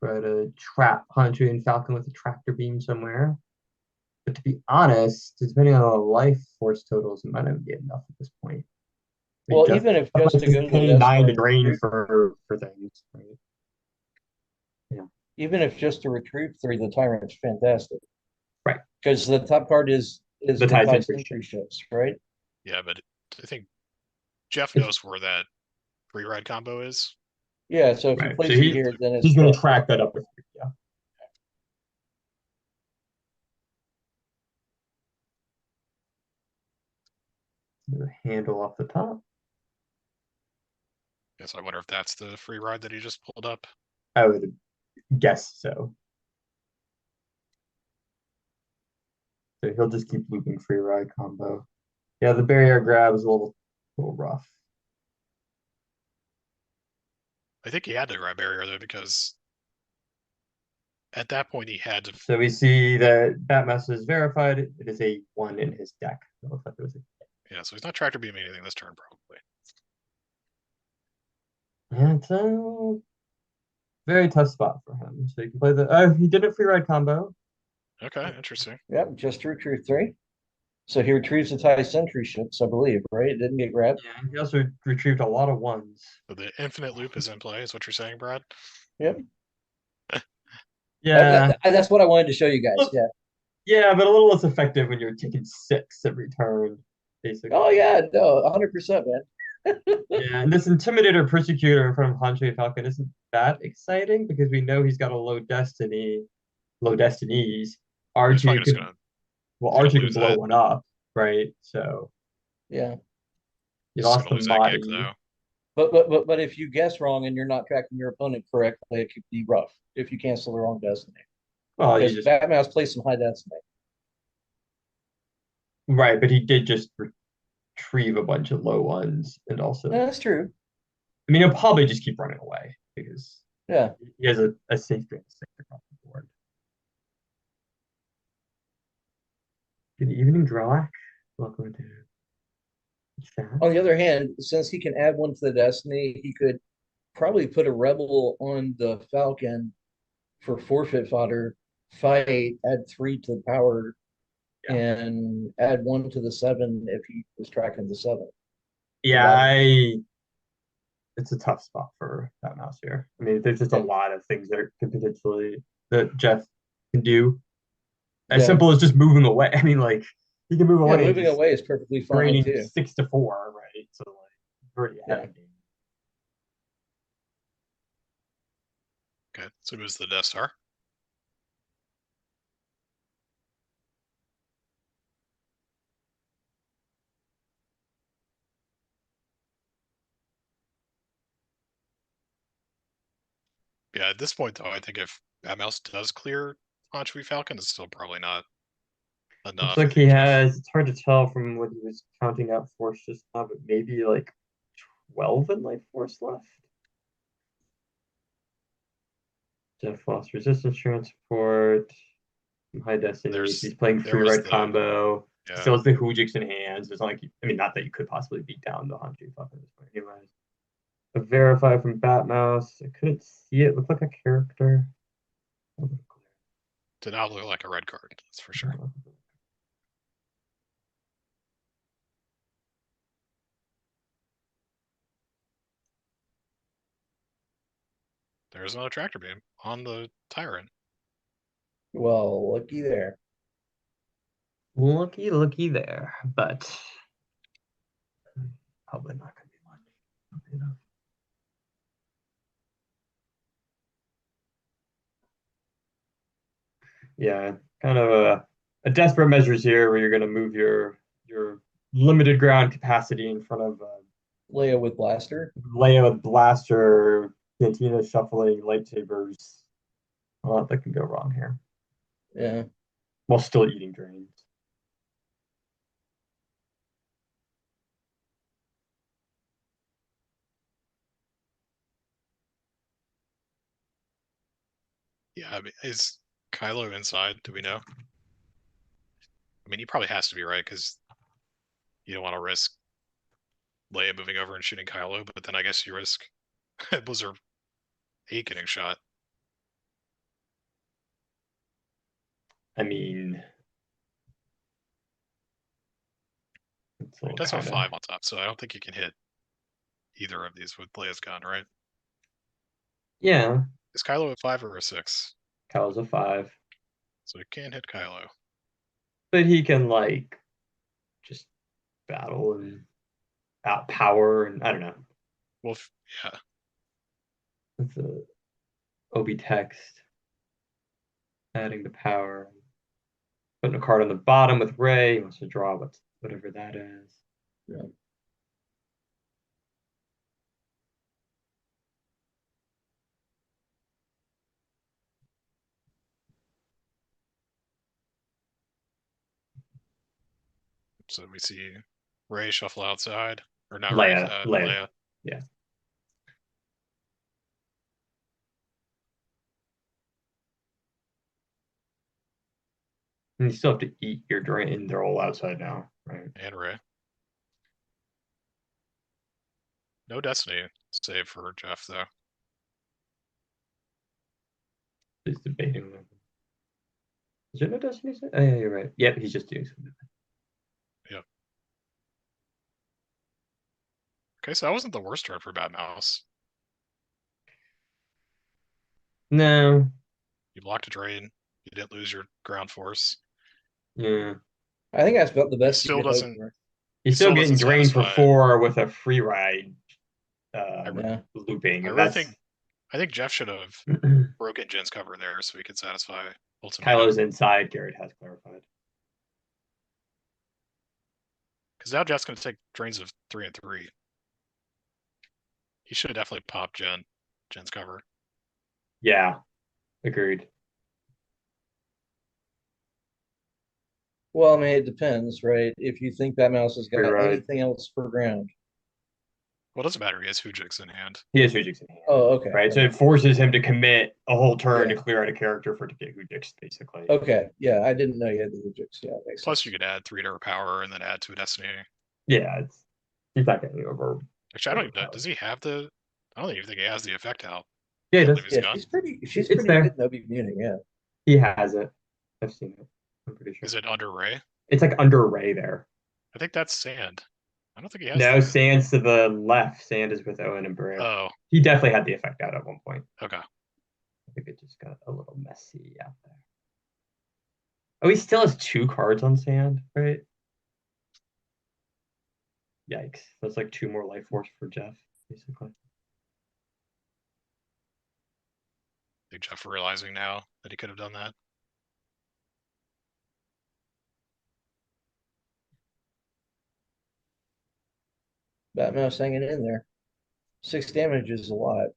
try to trap Hunter and Falcon with a tractor beam somewhere. But to be honest, depending on the life force totals, it might not be enough at this point. Well, even if just to go to the paying Death 9 Star to drain retreat- for things, right? even if just to retrieve 3, the Tyrant's fantastic. Right. Because the top card is The the Thai Thai Century Century ships, right? Yeah, but I think Jeff It's- knows where that free ride combo is. Yeah, so if he Right. plays So it here, then it's he's going to tough. track that up with you. Yeah. The handle off the top. Guess I wonder if that's the free ride that he just pulled up. I would guess so. So he'll just keep looping free ride combo. Yeah, the barrier grab is a little rough. I think he had to grab barrier though, because at that point he had to. So we see that Batmaster is verified. It is a 1 in his deck. It looks like it was a Yeah, so he's not tractor beaming anything this turn, probably. Yeah, it's a very tough spot for him. So you can play the. He did a free ride combo. Okay, interesting. Yep, just to retrieve 3. So he retrieves the Thai Century ships, I believe, right? It didn't get grabbed. Yeah, he also retrieved a lot of 1s. So the infinite loop is in play, is what you're saying, Brad? Yep. Yeah, That's what I wanted to show you guys. Look. Yeah. yeah, but a little less effective when you're taking 6 every turn, basically. Oh yeah, no, 100%, man. Yeah, and this Intimidator Persecutor in front of Hanche Falcon isn't that exciting because we know he's got a low destinies. He's R2 probably just could, gonna. well, gonna R2 could lose blow that. one up, right? So Yeah. you He's lost gonna the lose that gig body. though. But if you guess wrong and you're not tracking your opponent correctly, it could be rough if you cancel the wrong destiny. Well, you Because just Batmouse plays some high destiny. right, but he did just retrieve a bunch of low 1s, and also, Yeah, that's true. I mean, he'll probably just keep running away because Yeah. he has a safe drain across the board. Good evening, Drawak. Welcome to Sure. On the other hand, since he can add one to the Destiny, he could probably put a rebel on the Falcon for forfeit fodder, fight, add 3 to the power, Yeah. and add 1 to the 7 if he was tracking the 7. Yeah, it's a tough spot for that mouse here. I mean, there's just a Yeah. lot of things that could potentially that Jeff can do. As Yeah. simple as just moving away. I mean, like he can move Yeah, away and moving just away is perfectly fine draining too. 6 to 4, right? So like already ahead Yeah. of game. Okay, so who's the Death Star? Yeah, at this point though, I think if that mouse does clear Hanshui Falcon, it's still probably not Looks enough. like he has. It's hard to tell from what he was counting out force just now, but maybe like 12 in life force left. Jeff lost resistance transport. High destinies. He's playing There free was ride the combo. yeah. Still has the Hujix in hands. It's not like I mean, not that you could possibly beat down the Hanji Fuck at this point. Anyways, a verify from Batmouse. I couldn't see it. Looked like a character. Did not look like a red card, that's for sure. There's another tractor beam on the Tyrant. Well, looky there. Looky there, but probably not gonna be much. You know. Yeah, kind of a desperate measures here where you're going to move your limited ground capacity in front of Leia with blaster. Leia with blaster, Cantina shuffling, lightsabers. A lot that can go wrong here Yeah. while still eating drains. Yeah, I mean, is Kylo inside? Do we know? I mean, he probably has to be, right? Because you don't want to risk Leia moving over and shooting Kylo, but then I guess you risk Blizzard 8 getting shot. I mean, He does have 5 on top, so I don't think you can hit either of these with Leia's gun, right? Yeah, Is Kylo a 5 or a 6? Kylo's a 5, So he can't hit Kylo. but he can like just battle and outpower and I don't know. Well, yeah. It's a Obi text adding the power. Putting a card on the bottom with Ray. He wants to draw whatever that is. Yeah. So we see Ray shuffle outside. Or not Ray, Leia. Leia. Yeah. And you still have to eat your drain. They're all outside now, right? And Ray. No Destiny save for Jeff, though. He's debating them. Is there no Destiny? Oh, yeah, you're right. Yep, he's just doing something. Yep. Okay, so that wasn't the worst turn for Bad Mouse. No. You blocked a drain. You didn't lose your ground force. Yeah. I think that's about the best. He still doesn't. He's still getting drained for 4 with a free ride looping. I really think Jeff should have broken Jen's cover there so he could satisfy ultimatum. Kylo's inside. Garrett has clarified. Because now Jeff's going to take drains of 3 and 3. He should definitely pop Jen's cover. Yeah, agreed. Well, I mean, it depends, right? If you think that mouse has got anything else for ground. Well, it doesn't matter. He has Hujix in hand. He has Hujix in hand. Oh, okay. Right, so it forces him to commit a whole turn to clear out a character to get Hujix, basically. Okay, yeah, I didn't know you had the Hujix. Yeah, Plus, you could add 3 to her power and then add to a Destiny. Yeah, He's not getting over. Actually, I don't even know. Does he have the? I don't even think he has the effect out. Yeah, he Can't does. leave his Yeah, gun. she's It's pretty there. good in Obimuning, yeah. He has it. I've seen it. I'm pretty sure. Is it under Ray? It's like under Ray there. I think that's Sand. I don't think he has No, that. Sand's to the left. Sand is with Owen and Brea. Oh, He definitely had the effect out at one point. okay. I think it just got a little messy out there. Oh, he still has 2 cards on Sand, right? Yikes. That's like 2 more life force for Jeff, basically. I think Jeff realizing now that he could have done that. Batmouse hanging in there. 6 damage is a lot.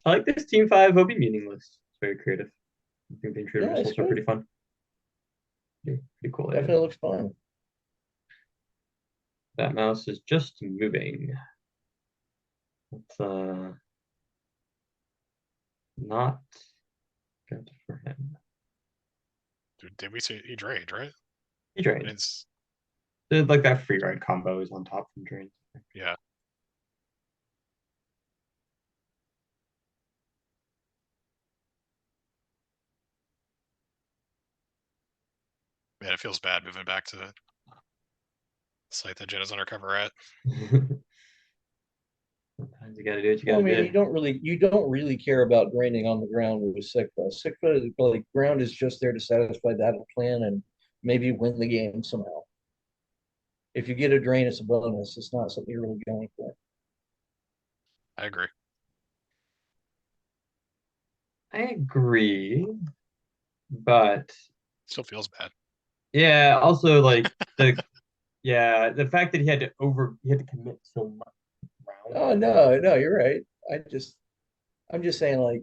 I like this Team 5 Obimuning list. It's very creative. I think the intruder Yeah, it's missiles are good. pretty fun. Yeah, pretty cool. Definitely looks fun. That mouse is just moving. It's not good for him. Dude, did we see he drained, right? He drained. It's Like that free ride combo is on top from drain. yeah. Man, it feels bad moving back to the site that Jen is undercover at. Sometimes you gotta do what you Well, I gotta mean, do. you don't really care about draining on the ground with SYCFA. SYCFA, like, ground is just there to satisfy that plan and maybe win the game somehow. If you get a drain, it's a bonus. It's not something you're really going for. I agree. I agree, but Still feels bad. yeah, also like the fact that he had to commit so much round. Oh no, you're right. I'm just saying, like,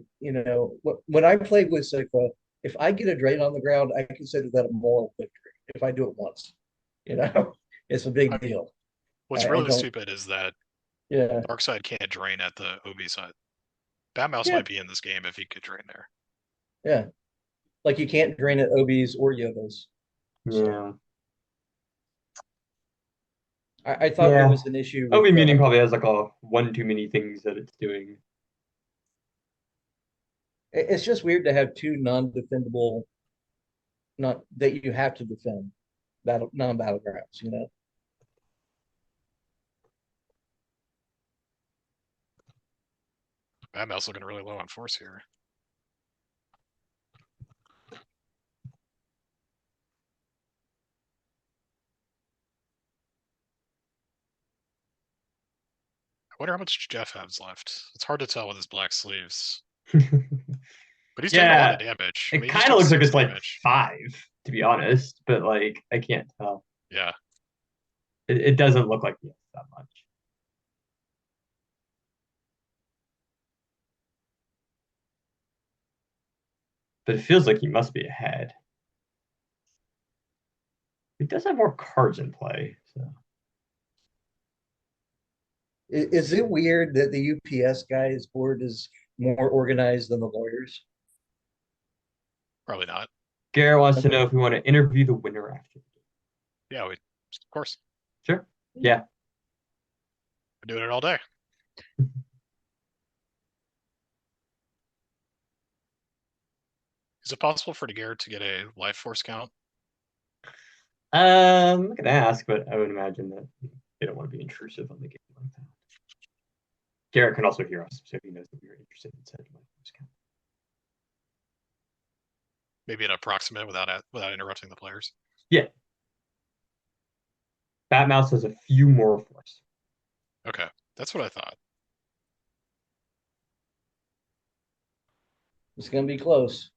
when I played with SYCFA, if I get a drain on the ground, I consider that a moral victory. If I do it once, it's a big deal. What's I really don't. stupid is that Yeah, Darkseid can't drain at the OB side. Batmouse yeah, might be in this game if he could drain there. yeah. Like, you can't drain at OBs or Yovas. Yeah. I thought there Yeah. was an issue with Obimuning probably has like a one too many things that it's doing. it's just weird to have 2 non-defendable, not that you have to defend, non-battlegrounds. Batmouse looking really low on force here. I wonder how much Jeff has left. It's hard to tell with his black sleeves. But he's taking a lot of damage. I It mean, he just kind of took looks like 6 it's like damage. 5, to be honest, but like I can't tell. Yeah. It doesn't look like he has that much. But it feels like he must be ahead. He does have more cards in play, so Is it weird that the UPS guy's board is more organized than the lawyers? Probably not. Garrett wants to Okay. know if we want to interview the winner after. Yeah, of course. Sure. Yeah. We're doing it all day. Is it possible for Garrett to get a life force count? I'm not gonna ask, but I would imagine that they don't want to be intrusive on the game like that. Garrett can also hear us, so he knows that we are interested in setting life force count. Maybe an approximate without interrupting the players. Yeah. Batmouse has a few more force. Okay, that's what I thought. It's going to be close.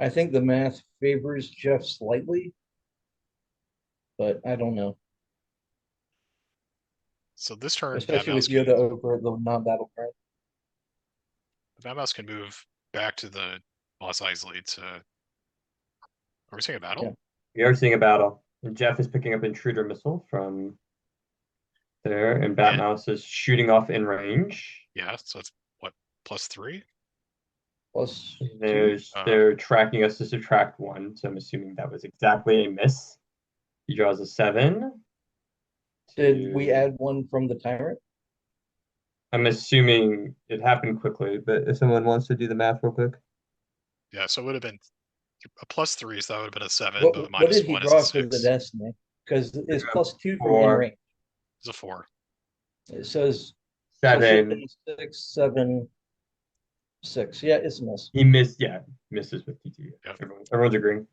I think the math favors Jeff slightly, but I don't know. So this turn, Especially with Batmouse Yoda over the non-battleground. can move back to the boss easily to. Are we seeing a battle? Yeah. We are seeing a battle. And Jeff is picking up Intruder Missile from there, and Yeah. Batmouse is shooting off in range. Yeah, so it's what, +3? Plus They're tracking us to subtract 1, so I'm assuming that was exactly a miss. He draws a 7. did we add one from the tyrant? I'm assuming it happened quickly, but if someone wants to do the math real quick. Yeah, so it would have been a +3, so that would have been a 7, but What minus did he 1 is a draw for the 6. destiny? Because it's +2 from in 4. range. It's a 4. It says 7. 6, 7, 6. Yeah, it's a miss. He missed, yeah, misses with TT. Yep. Everyone's agreeing.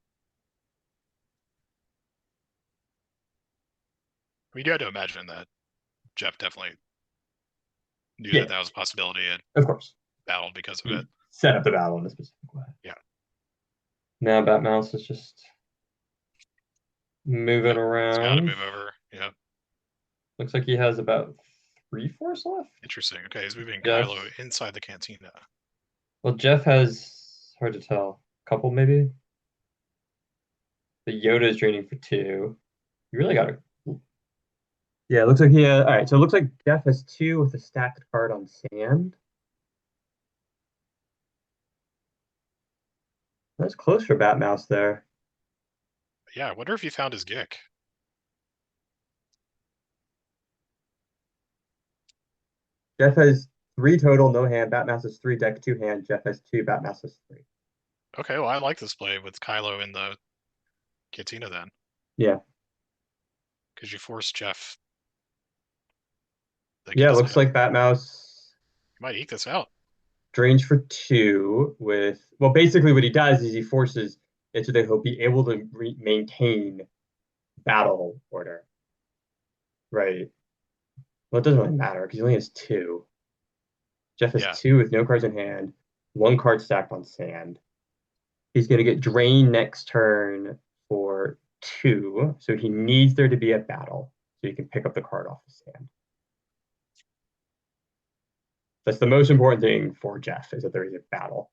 I mean, you had to imagine that Jeff definitely knew Yeah. that that was a possibility and Of course. battled because of He it. set up the battle in a specific way. Yeah. Now Batmouse is just moving He's got to around. move over. Yeah. Looks like he has about 3 force left. Interesting. Okay, he's moving Yes. Kylo inside the cantina. Well, Jeff has, hard to tell, a couple maybe. The Yoda is draining for 2. You really got to. Yeah, it looks like he. All right, so it looks like Jeff has 2 with a stacked card on sand. That's close for Batmouse there. Yeah, I wonder if he found his Gick. Jeff has 3 total, no hand. Batmouse has 3 deck, 2 hand. Jeff has 2. Batmouse has 3. Okay, well, I like this play with Kylo in the cantina then. Yeah. Because you force Jeff. Yeah, it looks like Batmouse He might eke this out. drains for 2 with, well, basically what he does is he forces it so that he'll be able to maintain battle order. Right. Well, it doesn't really matter because he only has 2. Jeff has 2 with no cards in hand, 1 card stacked on sand. He's going to get drained next turn for 2, so he needs there to be a battle so he can pick up the card off the sand. That's the most important thing for Jeff, is that there is a battle.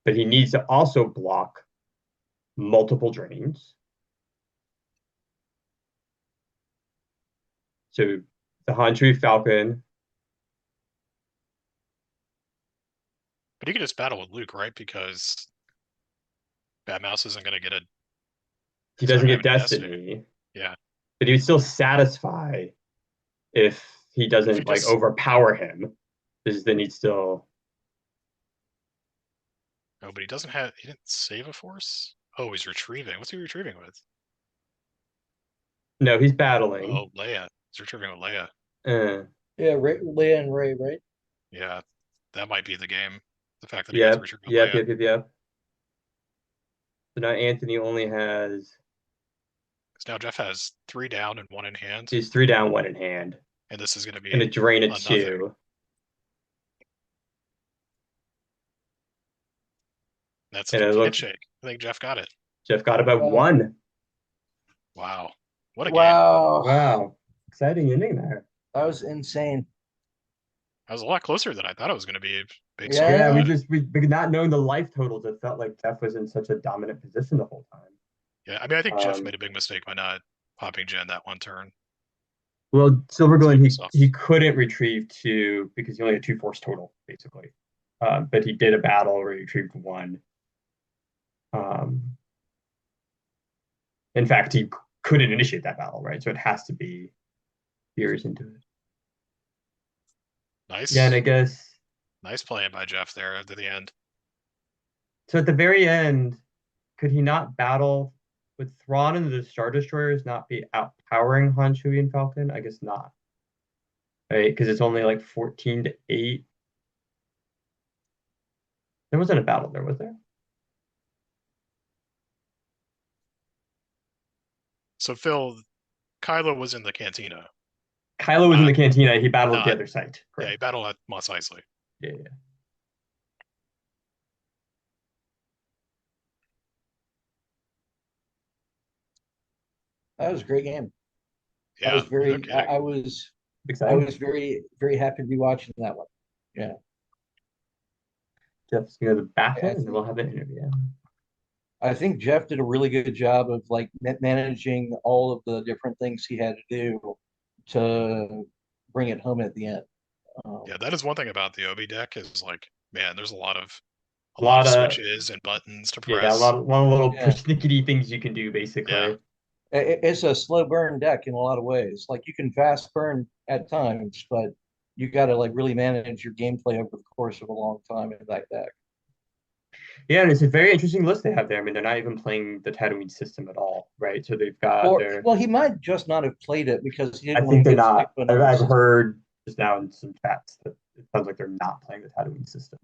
But he needs to also block multiple drains. So the Han Falcon. But he could just battle with Luke, right? Because Batmouse isn't going to get a. He doesn't get Destiny. Yeah. But he would still satisfy if he doesn't like overpower him. Because then he'd still. No, but he doesn't have. He didn't save a force. Oh, he's retrieving. What's he retrieving with? No, he's battling. Oh, Leia. He's retrieving with Leia. Yeah, Leia and Rey, right? Yeah, that might be the game. The fact that he gets retrieved with Leia. Yep. So now Anthony only has. So now Jeff has 3 down and 1 in hand. He's 3 down, 1 in hand. And this is going to be. And a drain at 2. That's a good handshake. I think Jeff got it. Jeff got about 1. Wow. What a game. Wow. Exciting inning there. That was insane. That was a lot closer than I thought it was going to be. Big yeah, we not knowing the life totals, it felt like Jeff was in such a dominant position the whole time. Yeah, I mean, I think Jeff made a big mistake by not popping Jen that one turn. Well, Silver Glen, he couldn't retrieve 2 because he only had 2 force total, basically. But he did a battle where he retrieved 1. In fact, he couldn't initiate that battle, right? So it has to be years into it. Nice. Yeah, and I guess. Nice playing by Jeff there at the end. So at the very end, could he not battle with Thrawn and the Star Destroyers not be outpowering Han, Chewie, and Falcon? I guess not. Right? Because it's only like 14-8. There wasn't a battle there, was there? So Phil, Kylo was in the cantina. Kylo was in the cantina. He battled at the other site. Correct. Yeah, he battled at Mos Eisley. Yeah. That was a great game. Yeah, I was very, no I was excited. I was very, very happy to be watching that one. Yeah. Jeff's gonna go to the bathroom and then we'll have an interview. I think Jeff did a really good job of like managing all of the different things he had to do to bring it home at the end. Yeah, that is one thing about the Obi deck is like, man, there's A a lot lot of of switches and buttons to yeah, press. a lot of little Yeah. persnickety things you can do Yeah, basically. It's a slow burn deck in a lot of ways. Like you can fast burn at times, but you got to like really manage your gameplay over the course of a long time in that deck. Yeah, and it's a very interesting list they have there. I mean, they're not even playing the Tatooine system at all, right? So they've got Or their. well, he might just not have played it because he I didn't want think to they're get stick not. to another I've system. heard just now in some chats that it sounds like they're not playing the Tatooine system.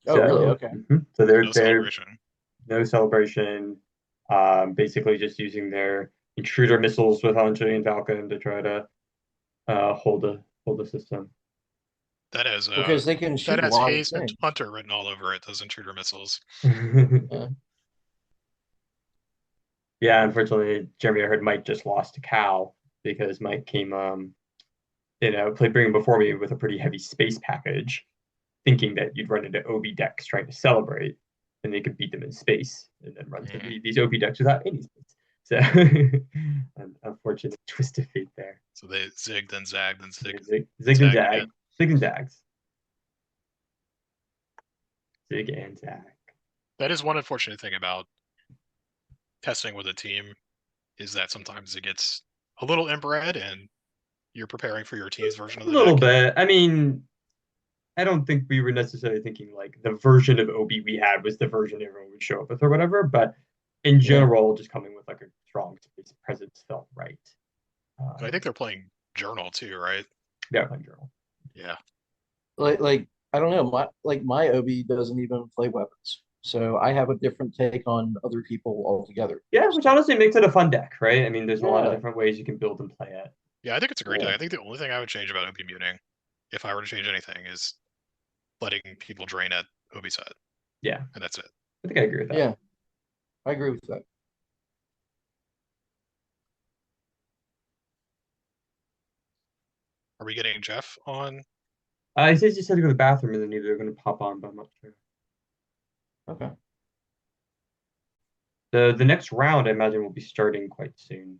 Oh, really? So, Okay. so no they're celebration. no celebration. Basically just using their intruder missiles with Hunter and Falcon to try to hold the system. That has Because they can shoot a lot of Haze and things. Hunter written all over it. Those intruder missiles. Yeah. Yeah, unfortunately, Jeremy, I heard Mike just lost to Cal because Mike came, played bringing before me with a pretty heavy space package, thinking that you'd run into OB decks trying to celebrate, and they could beat them in space, and then run to these OB decks without any space. So, an unfortunate twist of fate there. So they zig, then zag, then zig. Zig and Zag zag, again. zig and zags, zig and zag. That is one unfortunate thing about testing with a team is that sometimes it gets a little inbred and you're preparing for your team's version of A the little deck. bit. I mean, I don't think we were necessarily thinking like the version of OB we had was the version everyone would show up with or whatever, but in general, just coming with like a strong space presence felt right. And I think they're playing Journal too, right? Yeah, playing journal. Yeah. Like I don't know, my OB doesn't even play weapons. So I have a different take on other people altogether. Yeah, which honestly makes it a fun deck, right? I mean, there's a lot of Yeah. different ways you can build and play it. Yeah, I think it's a great Yeah. deck. I think the only thing I would change about Obimuning, if I were to change anything, is letting people drain at Obi set. Yeah, And that's it. I think I agree with that. Yeah. I agree with that. Are we getting Jeff on? He says he just had to go to the bathroom and then either they're going to pop on, but I'm not sure. Okay. The next round, I imagine, will be starting quite soon.